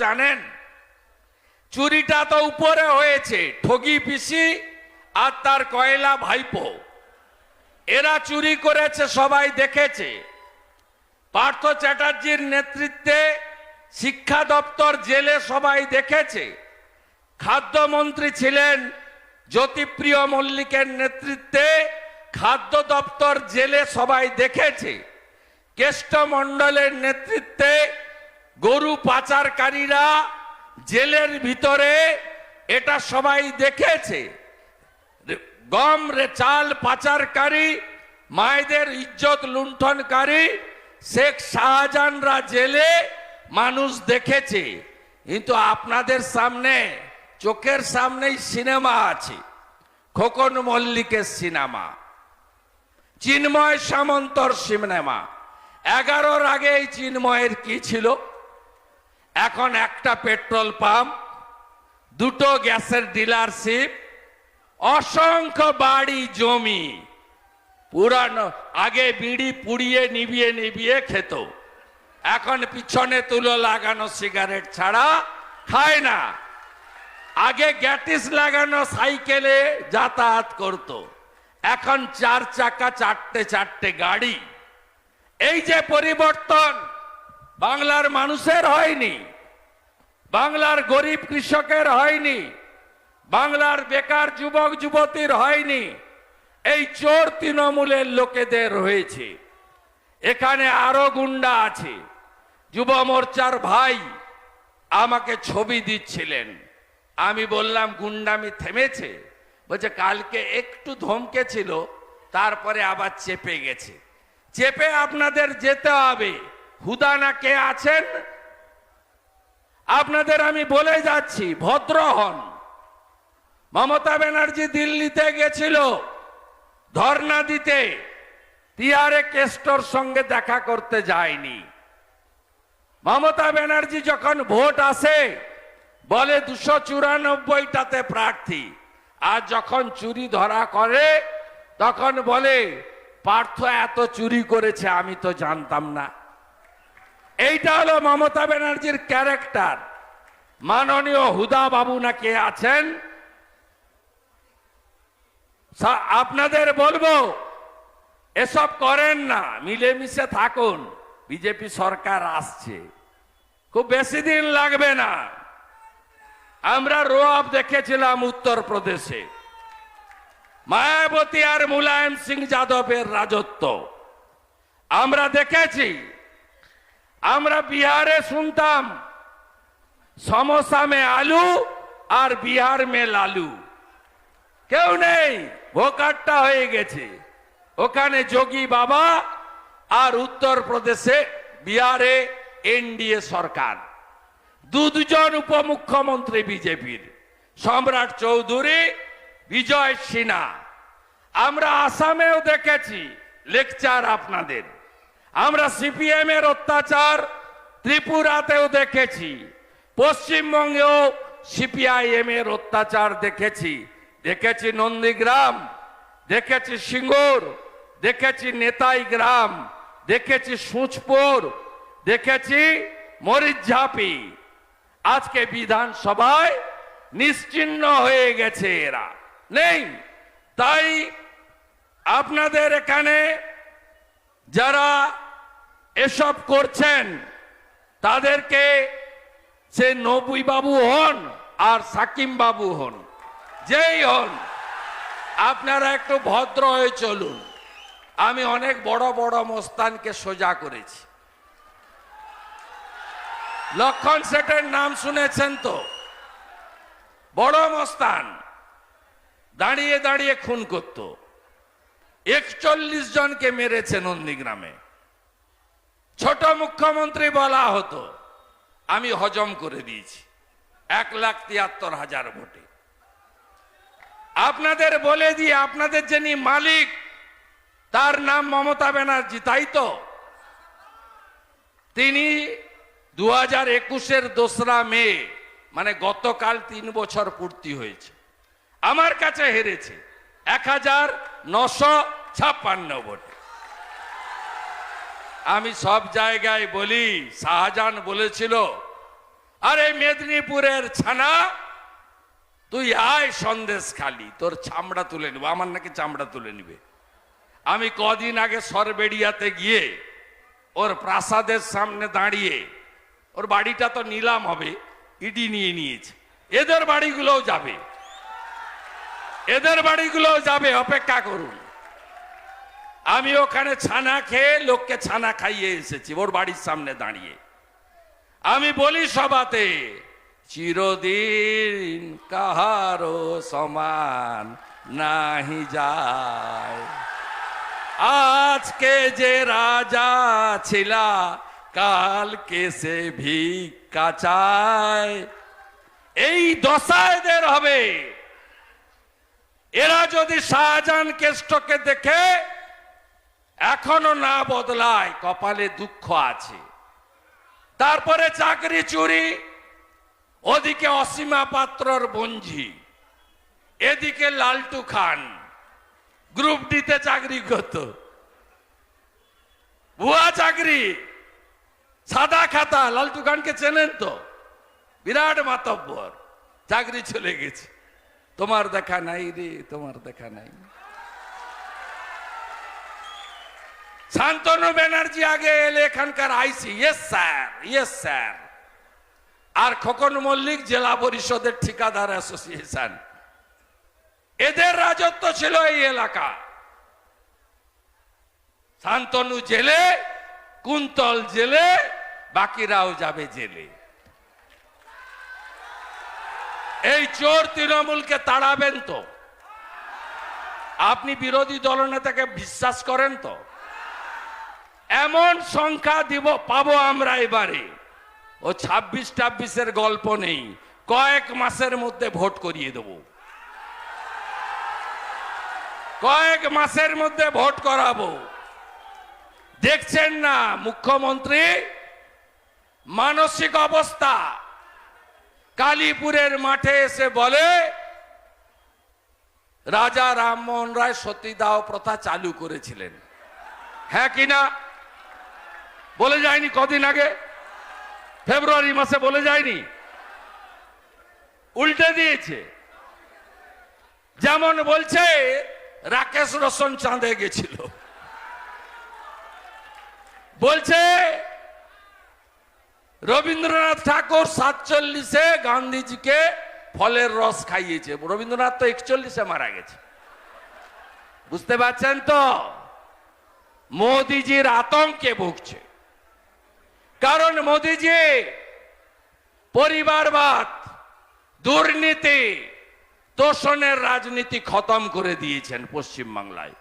জানেন চুরিটা তো উপরে হয়েছে, ঠগি পিসি আর তার কয়লা ভাইপো এরা চুরি করেছে, সবাই দেখেছে। পার্থ চ্যাটার্জির নেতৃত্বে শিক্ষা দপ্তর জেলে সবাই দেখেছে। খাদ্যমন্ত্রী ছিলেন জ্যোতিপ্রিয় মল্লিকের নেতৃত্বে খাদ্য দপ্তর জেলে সবাই দেখেছে। কেষ্টমণ্ডলের নেতৃত্বে গরু পাচারকারীরা জেলের ভিতরে, এটা সবাই দেখেছে। গম রে চাল পাচারকারী, মায়েদের ইজ্জত লুণ্ঠনকারী শেখ শাহজাহানরা জেলে, মানুষ দেখেছে। কিন্তু আপনাদের সামনে চোখের সামনেই সিনেমা আছে, খোকন মল্লিকের সিনেমা, চিন্ময় সামন্তর সিনেমা। 11-র আগে এই চিন্ময়ের কি ছিল? এখন একটা পেট্রোল পাম্প, দুটো গ্যাসের ডিলারশিপ, অসংখ্য বাড়ি জমি। পুরানো আগে বিড়ি পুড়িয়ে নিভিয়ে নিভিয়ে খেত, এখন পিছনে তুলো লাগানো সিগারেট ছাড়া খায় না। আগে গ্যাটিস লাগানো সাইকেলে যাতায়াত করত, এখন 4 চাকা 4টে গাড়ি। এই যে পরিবর্তন বাংলার মানুষের হয়নি, বাংলার গরিব কৃষকের হয়নি, বাংলার বেকার যুবক যুবতীর হয়নি, এই চোর তৃণমূলের লোকেদের হয়েছে। এখানে আরো গুন্ডা আছে। যুব মোর্চার ভাই আমাকে ছবি দিচ্ছিলেন, আমি বললাম গুন্ডামি থেমেছে? বলছে কালকে একটু ধমকেছিল, তারপরে আবার চেপে গেছে। চেপে আপনাদের যেতে হবে। হুদানা কে আছেন? আপনাদের আমি বলে যাচ্ছি, ভদ্র হন। মমতা ব্যানার্জি দিল্লিতে গেছিল ধর্ণা দিতে, তিহারে কেষ্টর সঙ্গে দেখা করতে যায়নি। মমতা ব্যানার্জি যখন ভোট আসে বলে 294টাতে প্রার্থী, আর যখন চুরি ধরা করে তখন বলে পার্থ এত চুরি করেছে আমি তো জানতাম না। এইটা হলো মমতা ব্যানার্জির ক্যারেক্টার। মাননীয় হুদা বাবু না কে আছেন, আপনাদের বলবো এসব করেন না, মিলেমিশে থাকুন। বিজেপি সরকার আসছে, খুব বেশি দিন লাগবে না। আমরা রোয়াব দেখেছিলাম উত্তরপ্রদেশে, মায়াবতী আর মুলায়ম সিং যাদবের রাজত্ব আমরা দেখেছি। আমরা বিহারে শুনতাম সমোসা মে আলু আর বিহার মে লালু, কেউ নেই, ভোকাট্টা হয়ে গেছে। ওখানে যোগী বাবা আর উত্তরপ্রদেশে বিহারে এনডিএ সরকার, দুজন উপমুখ্যমন্ত্রী বিজেপির, সম্রাট চৌধুরী, বিজয় সিনহা। আমরা আসামেও দেখেছি লেকচার আপনাদের, আমরা সিপিএম এর অত্যাচার ত্রিপুরাতেও দেখেছি, পশ্চিমবঙ্গেও সিপিআইএম এর অত্যাচার দেখেছি। দেখেছি নন্দীগ্রাম, দেখেছি সিঙ্গুর, দেখেছি নেতাই গ্রাম, দেখেছি সুচপুর, দেখেছি মরিচঝাপি। আজকে বিধানসভায় নিশ্চিহ্ন হয়ে গেছে, এরা নেই। তাই আপনাদের এখানে যারা এসব করছেন তাদেরকে, সে নবী বাবু হন আর সাকিম বাবু হন, যেই হন, আপনারা একটু ভদ্র হয়ে চলুন। আমি অনেক বড় বড় মস্তানকে সোজা করেছি। লক্ষণ শেঠের নাম শুনেছেন তো? বড় মস্তান, দাঁড়িয়ে দাঁড়িয়ে খুন করত, 41 জনকে মেরেছে নন্দীগ্রামে। ছোট মুখ্যমন্ত্রী বলা হতো, আমি হজম করে দিয়েছি 1,73,000 ভোটে। আপনাদের বলে দিয়ে, আপনাদের যিনি মালিক তার নাম মমতা ব্যানার্জি, তাই তো? তিনি 2021-এর 2রা মে, মানে গতকাল 3 বছর পূর্তি হয়েছে, আমার কাছে হেরেছে 1956 ভোটে। আমি সব জায়গায় বলি, শাহজাহান বলেছিল আরে মেদিনীপুরের ছানা, তুই আয় সন্দেশ খালি, তোর চামড়া তুলে নিব। আমার নাকি চামড়া তুলে নিবে। আমি কদিন আগে সরবেড়িয়াতে গিয়ে ওর প্রাসাদের সামনে দাঁড়িয়ে, ওর বাড়িটা তো নিলাম হবে, ইডি নিয়ে নিয়েছে, এদের বাড়িগুলোও যাবে, এদের বাড়িগুলোও যাবে, অপেক্ষা করুন। আমি ওখানে ছানা খেয়ে লোককে ছানা খাইয়ে এসেছি ওর বাড়ির সামনে দাঁড়িয়ে। আমি বলি সভাতে, চিরদিন কাহারো সমান নাহি যায়, আজকে যে রাজা ছিলা কালকে সে ভিক্ষা চায়। এই দশা এদের হবে। এরা যদি শাহজাহান কেষ্টকে দেখে এখনো না বদলায়, কপালে দুঃখ আছে। তারপরে চাকরি চুরি, ওদিকে অসীমা পাত্রর বঞ্জি, এদিকে লালটু খান গ্রুপ ডিতে চাকরি করত, ভুয়া চাকরি, সাদা খাতা। লালটু খানকে চেনেন তো, বিরাট মাতব্বর, চাকরি চলে গেছে। তোমার দেখা নাই রে, তোমার দেখা নাই। শান্তনু ব্যানার্জি আগে এলে এখানকার আইসি, ইয়েস স্যার, ইয়েস স্যার। আর খোকন মল্লিক জেলা পরিষদের ঠিকাদার অ্যাসোসিয়েশন, এদের রাজত্ব ছিল এই এলাকা। শান্তনু জেলে, কুন্তল জেলে, বাকিরাও যাবে জেলে। এই চোর তৃণমূলকে তাড়াবেন তো? আপনি বিরোধী দলনেতাকে বিশ্বাস করেন তো? এমন সংখ্যা দিব পাবো আমরা এবারে, ও 26-26 গল্প নেই, কয়েক মাসের মধ্যে ভোট করিয়ে দেব, কয়েক মাসের মধ্যে ভোট করাবো। দেখছেন না মুখ্যমন্ত্রী মানসিক অবস্থা? কালীপুরের মাঠে এসে বলে রাজা রামমোহন রায় সতীদাহ প্রথা চালু করেছিলেন। হ্যাঁ কিনা বলে যায়নি? কদিন আগে ফেব্রুয়ারি মাসে বলে যায়নি? উল্টে দিয়েছে। যেমন বলছে রাকেশ রোশন চাঁদে গেছিল, বলছে রবীন্দ্রনাথ ঠাকুর 47-এ গান্ধীজিকে ফলের রস খাইয়েছে। রবীন্দ্রনাথ তো 41-এ মারা গেছে। বুঝতে পারছেন তো? মোদিজির আতঙ্কে ভুগছে, কারণ মোদিজি পরিবারবাদ, দুর্নীতি, তোষণের রাজনীতি খতম করে দিয়েছেন পশ্চিমবাংলায়।